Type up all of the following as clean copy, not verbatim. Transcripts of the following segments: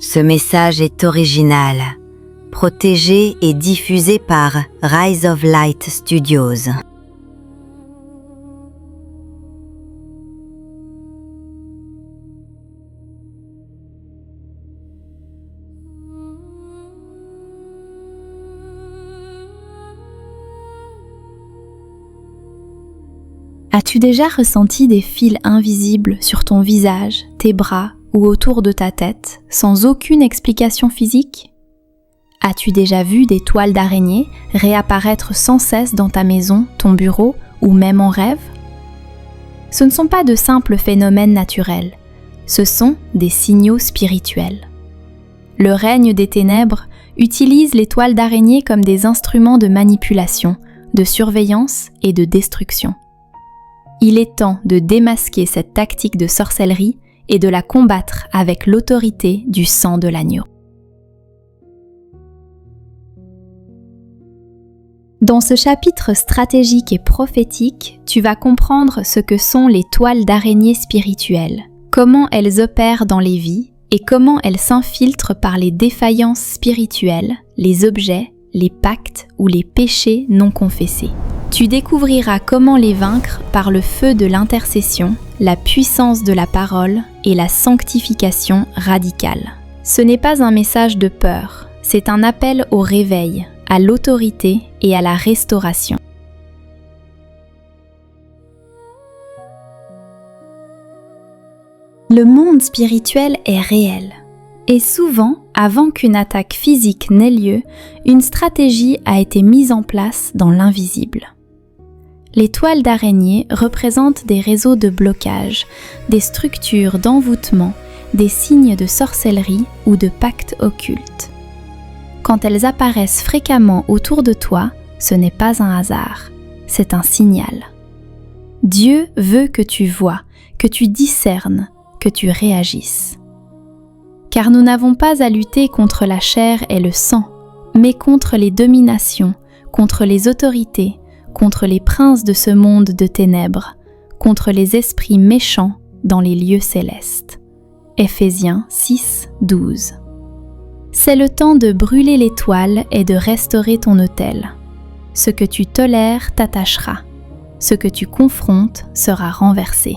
Ce message est original, protégé et diffusé par Rise of Light Studios. As-tu déjà ressenti des fils invisibles sur ton visage, tes bras ou autour de ta tête, sans aucune explication physique? As-tu déjà vu des toiles d'araignée réapparaître sans cesse dans ta maison, ton bureau ou même en rêve? Ce ne sont pas de simples phénomènes naturels, ce sont des signaux spirituels. Le règne des ténèbres utilise les toiles d'araignée comme des instruments de manipulation, de surveillance et de destruction. Il est temps de démasquer cette tactique de sorcellerie et de la combattre avec l'autorité du sang de l'agneau. Dans ce chapitre stratégique et prophétique, tu vas comprendre ce que sont les toiles d'araignée spirituelles, comment elles opèrent dans les vies et comment elles s'infiltrent par les défaillances spirituelles, les objets, les pactes ou les péchés non confessés. Tu découvriras comment les vaincre par le feu de l'intercession, la puissance de la parole et la sanctification radicale. Ce n'est pas un message de peur, c'est un appel au réveil, à l'autorité et à la restauration. Le monde spirituel est réel. Et souvent, avant qu'une attaque physique n'ait lieu, une stratégie a été mise en place dans l'invisible. Les toiles d'araignée représentent des réseaux de blocage, des structures d'envoûtement, des signes de sorcellerie ou de pactes occultes. Quand elles apparaissent fréquemment autour de toi, ce n'est pas un hasard, c'est un signal. Dieu veut que tu vois, que tu discernes, que tu réagisses. Car nous n'avons pas à lutter contre la chair et le sang, mais contre les dominations, contre les autorités, contre les princes de ce monde de ténèbres, contre les esprits méchants dans les lieux célestes. Ephésiens 6, 12. C'est le temps de brûler les toiles et de restaurer ton autel. Ce que tu tolères t'attachera, ce que tu confrontes sera renversé.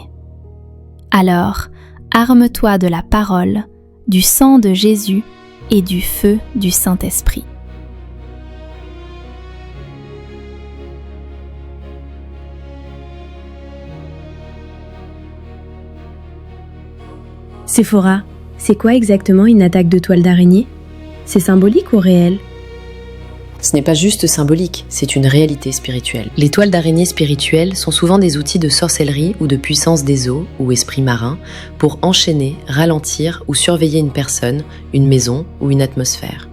Alors, arme-toi de la parole, du sang de Jésus et du feu du Saint-Esprit. Séphora, c'est quoi exactement une attaque de toile d'araignée? C'est symbolique ou réel? Ce n'est pas juste symbolique, c'est une réalité spirituelle. Les toiles d'araignée spirituelles sont souvent des outils de sorcellerie ou de puissance des eaux ou esprits marins pour enchaîner, ralentir ou surveiller une personne, une maison ou une atmosphère.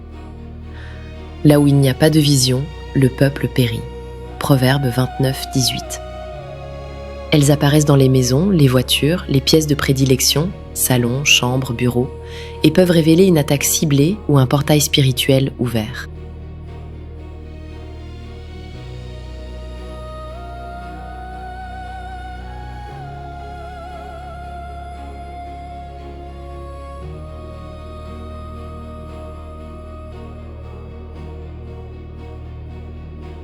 Là où il n'y a pas de vision, le peuple périt. Proverbe 29, 18. Elles apparaissent dans les maisons, les voitures, les pièces de prédilection, salons, chambres, bureaux, et peuvent révéler une attaque ciblée ou un portail spirituel ouvert.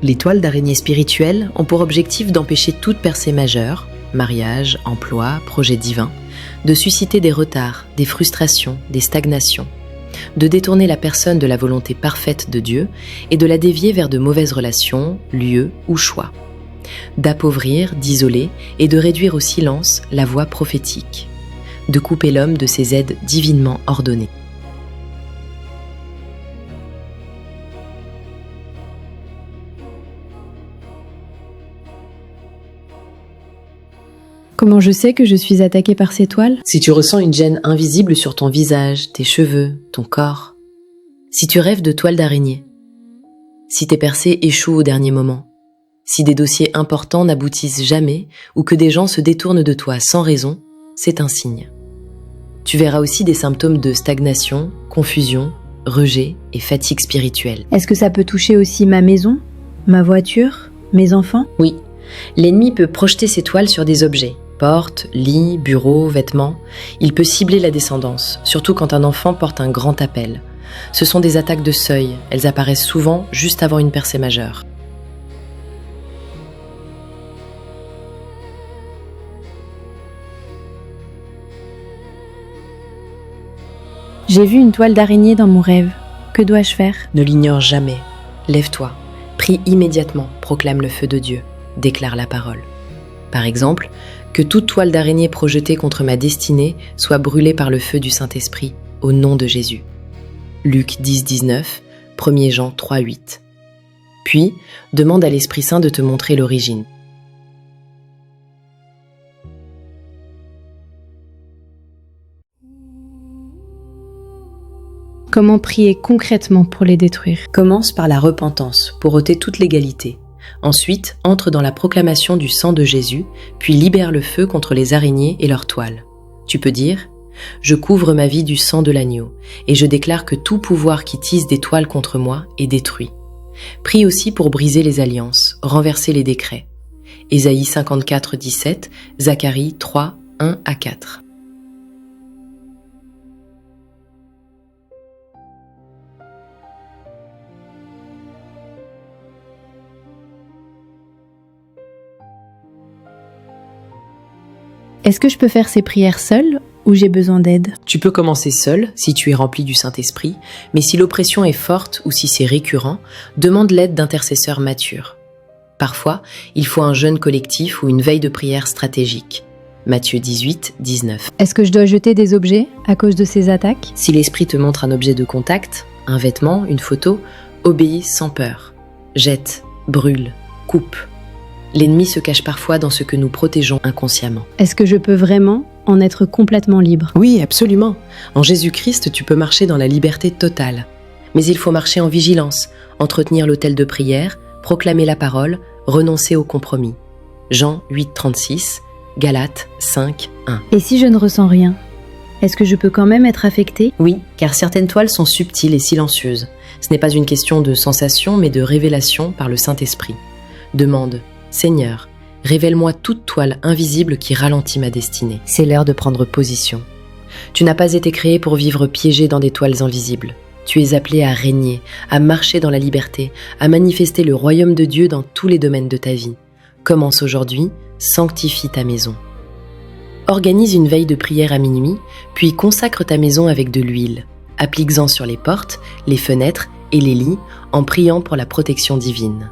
Les toiles d'araignée spirituelles ont pour objectif d'empêcher toute percée majeure, mariage, emploi, projet divin, de susciter des retards, des frustrations, des stagnations, de détourner la personne de la volonté parfaite de Dieu et de la dévier vers de mauvaises relations, lieux ou choix, d'appauvrir, d'isoler et de réduire au silence la voix prophétique, de couper l'homme de ses aides divinement ordonnées. Comment je sais que je suis attaquée par ces toiles? Si tu ressens une gêne invisible sur ton visage, tes cheveux, ton corps, si tu rêves de toiles d'araignée, si tes percées échouent au dernier moment, si des dossiers importants n'aboutissent jamais ou que des gens se détournent de toi sans raison, c'est un signe. Tu verras aussi des symptômes de stagnation, confusion, rejet et fatigue spirituelle. Est-ce que ça peut toucher aussi ma maison, ma voiture, mes enfants? Oui, l'ennemi peut projeter ses toiles sur des objets, Porte, lit, bureau, vêtements, il peut cibler la descendance, surtout quand un enfant porte un grand appel. Ce sont des attaques de seuil, elles apparaissent souvent juste avant une percée majeure. J'ai vu une toile d'araignée dans mon rêve. Que dois-je faire? Ne l'ignore jamais. Lève-toi, prie immédiatement, proclame le feu de Dieu, déclare la parole. Par exemple, que toute toile d'araignée projetée contre ma destinée soit brûlée par le feu du Saint-Esprit, au nom de Jésus. Luc 10, 19, 1 Jean 3, 8. Puis, demande à l'Esprit Saint de te montrer l'origine. Comment prier concrètement pour les détruire? Commence par la repentance, pour ôter toute légalité. Ensuite, entre dans la proclamation du sang de Jésus, puis libère le feu contre les araignées et leurs toiles. Tu peux dire « Je couvre ma vie du sang de l'agneau, et je déclare que tout pouvoir qui tisse des toiles contre moi est détruit. » Prie aussi pour briser les alliances, renverser les décrets. Ésaïe 54, 17, Zacharie 3, 1 à 4. Est-ce que je peux faire ces prières seule ou j'ai besoin d'aide? Tu peux commencer seul, si tu es rempli du Saint-Esprit, mais si l'oppression est forte ou si c'est récurrent, demande l'aide d'intercesseurs matures. Parfois, il faut un jeûne collectif ou une veille de prière stratégique. Matthieu 18, 19. Est-ce que je dois jeter des objets à cause de ces attaques? Si l'Esprit te montre un objet de contact, un vêtement, une photo, obéis sans peur. Jette, brûle, coupe. L'ennemi se cache parfois dans ce que nous protégeons inconsciemment. Est-ce que je peux vraiment en être complètement libre? Oui, absolument. En Jésus-Christ, tu peux marcher dans la liberté totale. Mais il faut marcher en vigilance, entretenir l'autel de prière, proclamer la parole, renoncer au compromis. Jean 8, 36, Galates 5, 1. Et si je ne ressens rien? Est-ce que je peux quand même être affectée? Oui, car certaines toiles sont subtiles et silencieuses. Ce n'est pas une question de sensation, mais de révélation par le Saint-Esprit. Demande « Seigneur, révèle-moi toute toile invisible qui ralentit ma destinée. » C'est l'heure de prendre position. Tu n'as pas été créé pour vivre piégé dans des toiles invisibles. Tu es appelé à régner, à marcher dans la liberté, à manifester le royaume de Dieu dans tous les domaines de ta vie. Commence aujourd'hui, sanctifie ta maison. Organise une veille de prière à minuit, puis consacre ta maison avec de l'huile. Applique-en sur les portes, les fenêtres et les lits en priant pour la protection divine.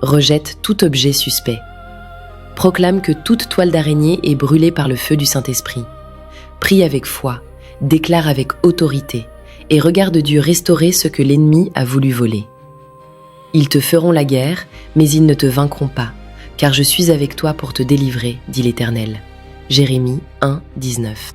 Rejette tout objet suspect. Proclame que toute toile d'araignée est brûlée par le feu du Saint-Esprit. Prie avec foi, déclare avec autorité et regarde Dieu restaurer ce que l'ennemi a voulu voler. Ils te feront la guerre, mais ils ne te vaincront pas, car je suis avec toi pour te délivrer, dit l'Éternel. Jérémie 1, 19.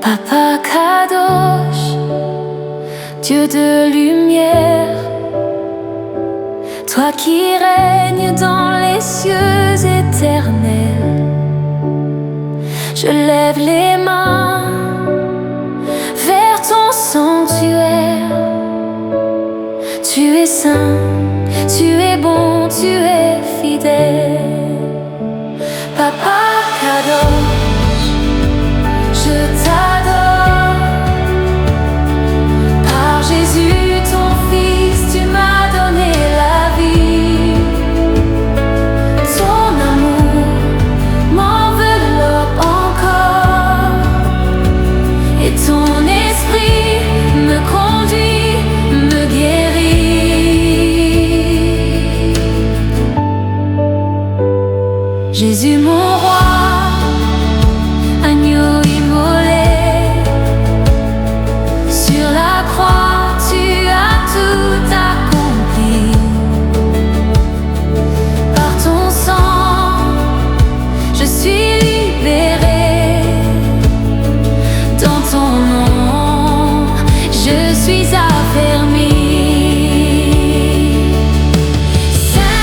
Papa Kadosh, Dieu de lumière, toi qui règnes dans les cieux éternels, je lève les mains vers ton sanctuaire. Tu es saint, tu es bon, tu es fidèle. Papa Kadosh, je t'adore. Par Jésus ton Fils, tu m'as donné la vie. Ton amour m'enveloppe encore, et ton esprit me conduit, me guérit. Jésus mon roi, agneau immolé, sur la croix tu as tout accompli. Par ton sang, je suis libéré. Dans ton nom, je suis affermi. Saint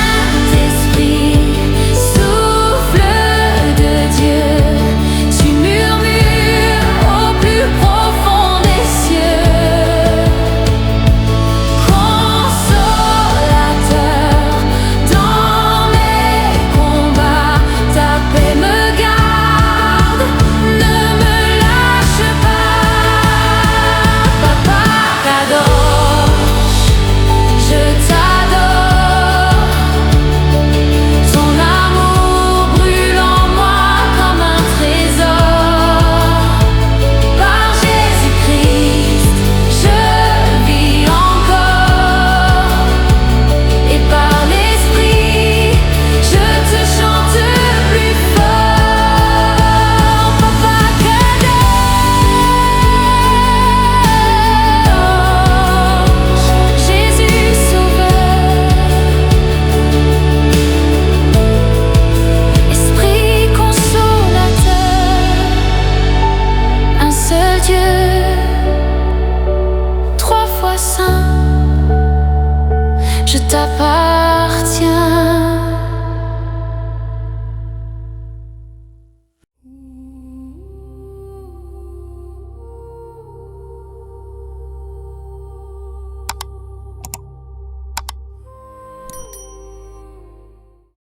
ta part.